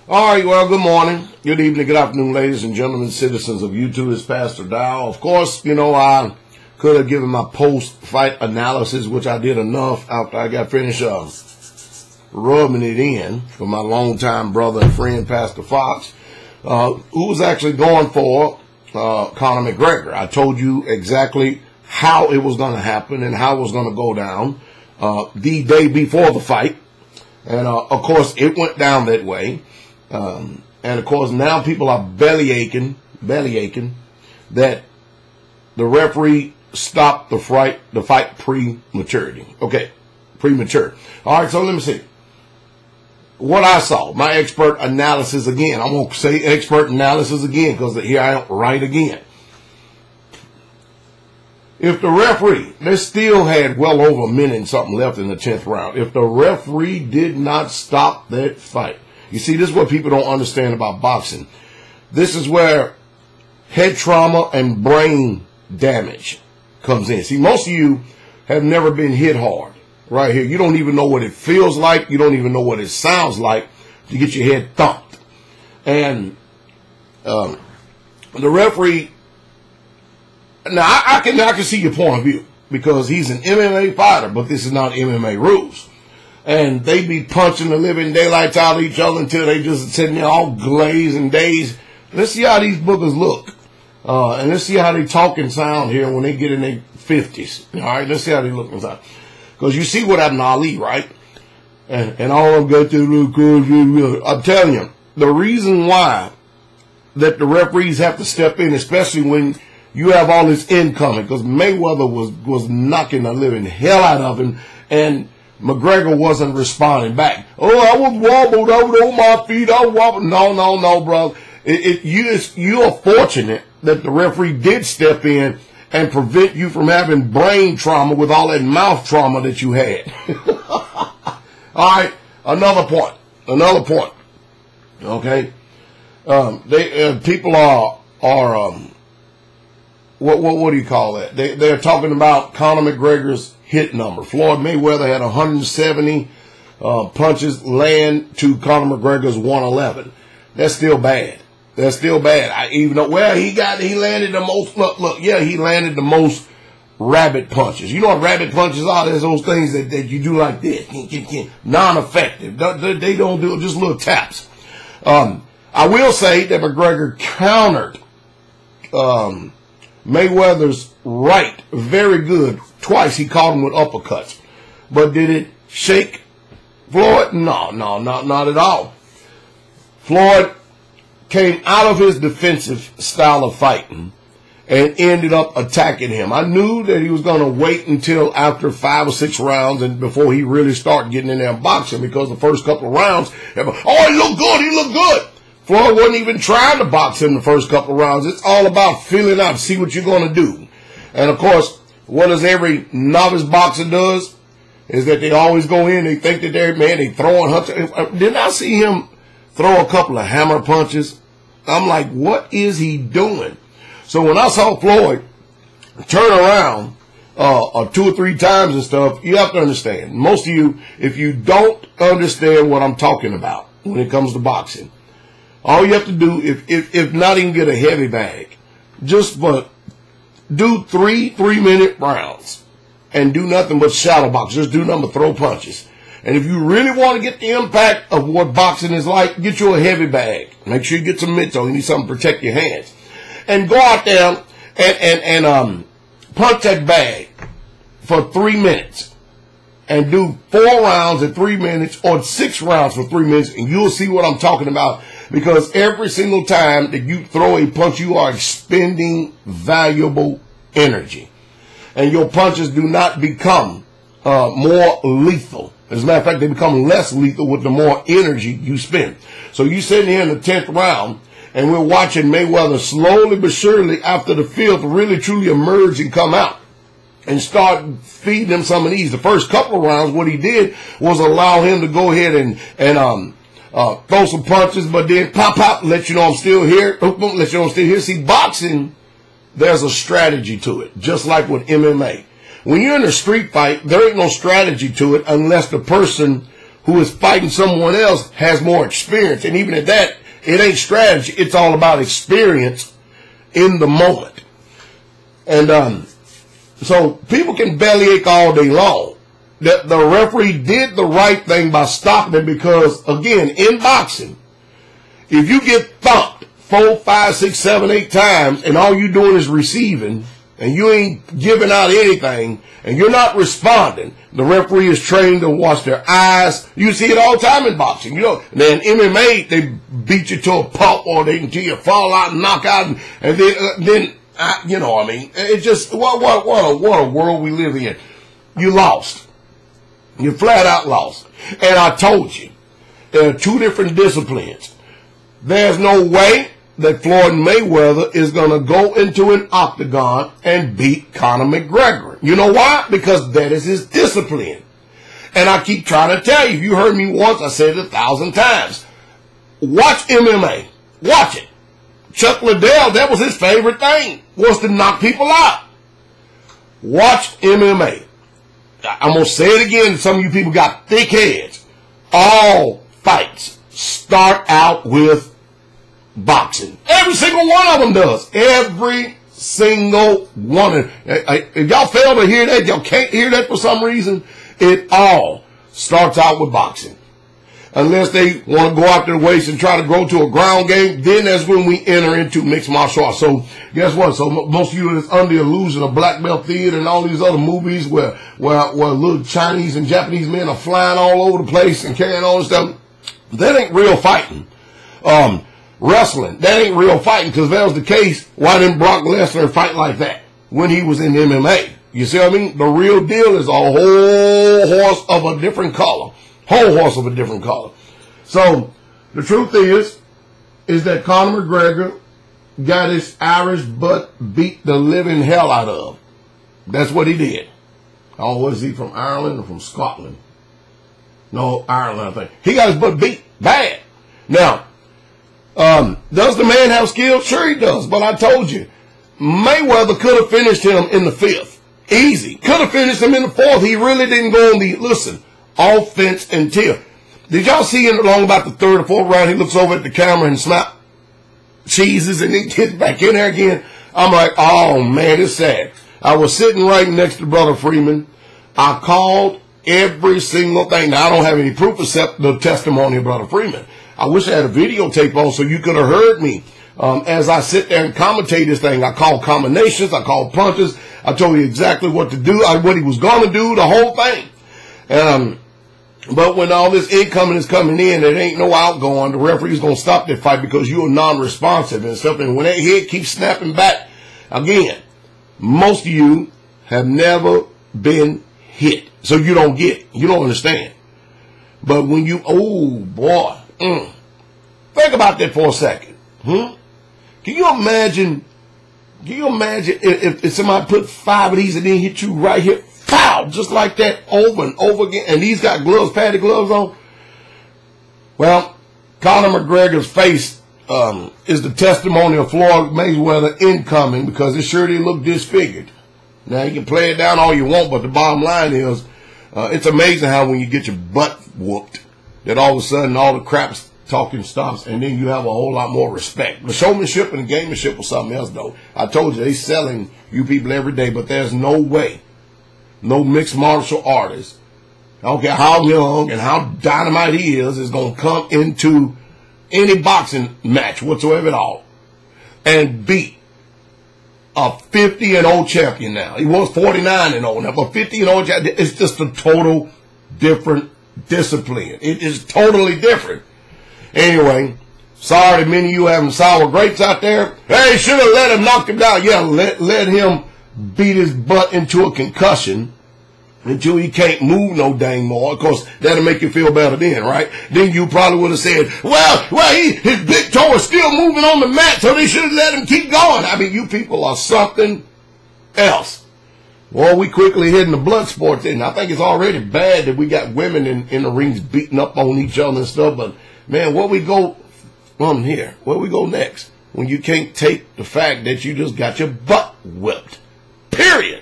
All right, well, good morning, good evening, good afternoon, ladies and gentlemen, citizens of YouTube. It's Pastor Dow. Of course, I could have given my post-fight analysis, which I did enough after I got finished rubbing it in for my longtime brother and friend, Pastor Fox, who was actually going for Conor McGregor. I told you exactly how it was going to happen and how it was going to go down the day before the fight. And, of course, it went down that way. And of course, now people are belly aching that the referee stopped the fight premature. All right, so let me see what I saw. My expert analysis again. I won't say expert analysis again because here I am right again. If the referee, they still had well over a minute and something left in the 10th round. If the referee did not stop that fight. You see, this is what people don't understand about boxing. This is where head trauma and brain damage comes in. See, most of you have never been hit hard right here. You don't even know what it feels like. You don't even know what it sounds like to get your head thumped. And the referee, now I can see your point of view because he's an MMA fighter, but this is not MMA rules. And they be punching the living daylights out of each other until they just sitting there all glazed and dazed. Let's see how these boogers look. And let's see how they talk and sound here when they get in their 50s. All right, let's see how they look and sound. Because you see what happened to Ali, right? And all of them got to look good. I'm telling you, the reason why that the referees have to step in, especially when you have all this incoming, because Mayweather was knocking the living hell out of him, and McGregor wasn't responding back. Oh, I was wobbled. I was on my feet. I was wobbled. No, bro. You are fortunate that the referee did step in and prevent you from having brain trauma with all that mouth trauma that you had. All right, another point. Okay, people are what do you call that? They're talking about Conor McGregor's hit number. Floyd Mayweather had 170 punches land to Conor McGregor's 111. That's still bad. Even though, he landed the most. Look, he landed the most rabbit punches. You know what rabbit punches are? There's those things that you do like this, non-effective. They don't do just little taps. I will say that McGregor countered Mayweather's right very good. Twice he caught him with uppercuts. But did it shake Floyd? No, not at all. Floyd came out of his defensive style of fighting and ended up attacking him. I knew that he was going to wait until after 5 or 6 rounds and before he really started getting in there and boxing, because the first couple of rounds, he looked good. Floyd wasn't even trying to box him the first couple of rounds. It's all about feeling out, see what you're going to do. And of course, what does every novice boxer does is that they always go in, they think that they throwing hunter. Didn't I see him throw a couple of hammer punches? I'm like, what is he doing? So when I saw Floyd turn around 2 or 3 times and stuff, you have to understand. Most of you, if you don't understand what I'm talking about when it comes to boxing, all you have to do, if not even get a heavy bag, just do 3 3-minute rounds and do nothing but shadow box. Just do nothing but throw punches. And if you really want to get the impact of what boxing is like, get you a heavy bag. Make sure you get some mitts on. You need something to protect your hands. And go out there and punch that bag for 3 minutes. And do 4 rounds in 3 minutes or 6 rounds for 3 minutes, and you'll see what I'm talking about. Because every single time that you throw a punch, you are expending valuable energy. And your punches do not become more lethal. As a matter of fact, they become less lethal with the more energy you spend. So you sitting here in the 10th round, and we're watching Mayweather slowly but surely after the 5th really truly emerge and come out and start feeding him some of these. The first couple of rounds, what he did was allow him to go ahead and throw some punches, but then pop, let you know I'm still here. Let you know I'm still here. See, boxing, there's a strategy to it, just like with MMA. When you're in a street fight, there ain't no strategy to it unless the person who is fighting someone else has more experience. And even at that, it ain't strategy. It's all about experience in the moment. And so people can bellyache all day long. The referee did the right thing by stopping it because, again, in boxing, if you get thumped 4, 5, 6, 7, 8 times and all you're doing is receiving and you ain't giving out anything and you're not responding, the referee is trained to watch their eyes. You see it all the time in boxing. You know, and then MMA, they beat you to a pulp or they until you fall out and knock out and then you know, I mean, it just, what a world we live in. You lost. You flat out lost. And I told you, there are 2 different disciplines. There's no way that Floyd Mayweather is going to go into an octagon and beat Conor McGregor. You know why? Because that is his discipline. And I keep trying to tell you, if you heard me once, I said it 1,000 times. Watch MMA. Watch it. Chuck Liddell, that was his favorite thing, was to knock people out. Watch MMA. I'm going to say it again. Some of you people got thick heads. All fights start out with boxing. Every single one of them does. Every single one. If y'all fail to hear that, y'all can't hear that for some reason, it all starts out with boxing. Unless they want to go out their waist and try to grow to a ground game, then that's when we enter into mixed martial arts. So guess what? So most of you is under the illusion of Black Belt Theater and all these other movies where little Chinese and Japanese men are flying all over the place and carrying on and stuff. That ain't real fighting. Wrestling, that ain't real fighting, because if that was the case, why didn't Brock Lesnar fight like that when he was in MMA? You see what I mean? The real deal is a whole horse of a different color. Whole horse of a different color. So, the truth is that Conor McGregor got his Irish butt beat the living hell out of. That's what he did. Oh, was he from Ireland or from Scotland? No, Ireland, I think. He got his butt beat bad. Now, does the man have skill? Sure he does. But I told you, Mayweather could have finished him in the 5th. Easy. Could have finished him in the 4th. He really didn't go on the, listen, offense until. Did y'all see him along about the 3rd or 4th round? He looks over at the camera and smacks cheeses and he gets back in there again. I'm like, oh man, it's sad. I was sitting right next to Brother Freeman. I called every single thing. Now, I don't have any proof except the testimony of Brother Freeman. I wish I had a videotape on so you could have heard me as I sit there and commentate this thing. I called combinations. I called punches. I told you exactly what to do, what he was going to do, the whole thing. But when all this incoming is coming in, there ain't no outgoing. The referee's going to stop that fight because you're non-responsive and stuff. And when that head keeps snapping back, again, most of you have never been hit. So you don't get it. You don't understand. But when you, oh boy, think about that for a second. Can you imagine if somebody put 5 of these and then hit you right here? Pow! Just like that over and over again. And he's got gloves, padded gloves on. Well, Conor McGregor's face is the testimony of Floyd Mayweather incoming because it sure did look disfigured. Now, you can play it down all you want, but the bottom line is it's amazing how when you get your butt whooped, that all of a sudden all the crap talking stops and then you have a whole lot more respect. The showmanship and the gamemanship was something else, though. I told you, they selling you people every day, but there's no way no mixed martial artist, I don't care how young and how dynamite he is going to come into any boxing match whatsoever at all and beat a 50-0 champion now. He was 49-0 now, but 50-0 champion, it's just a total different discipline. It is totally different. Anyway, sorry to many of you having sour grapes out there. Hey, should have let him knock him down. Yeah, let him beat his butt into a concussion until he can't move no dang more. Of course, that'll make you feel better then, right? Then you probably would have said, well, his big toe is still moving on the mat, so they should have let him keep going. I mean, you people are something else. Well, we quickly hitting the blood sports, and I think it's already bad that we got women in the rings beating up on each other and stuff, but man, where we go from here? Where we go next? When you can't take the fact that you just got your butt whipped. Period.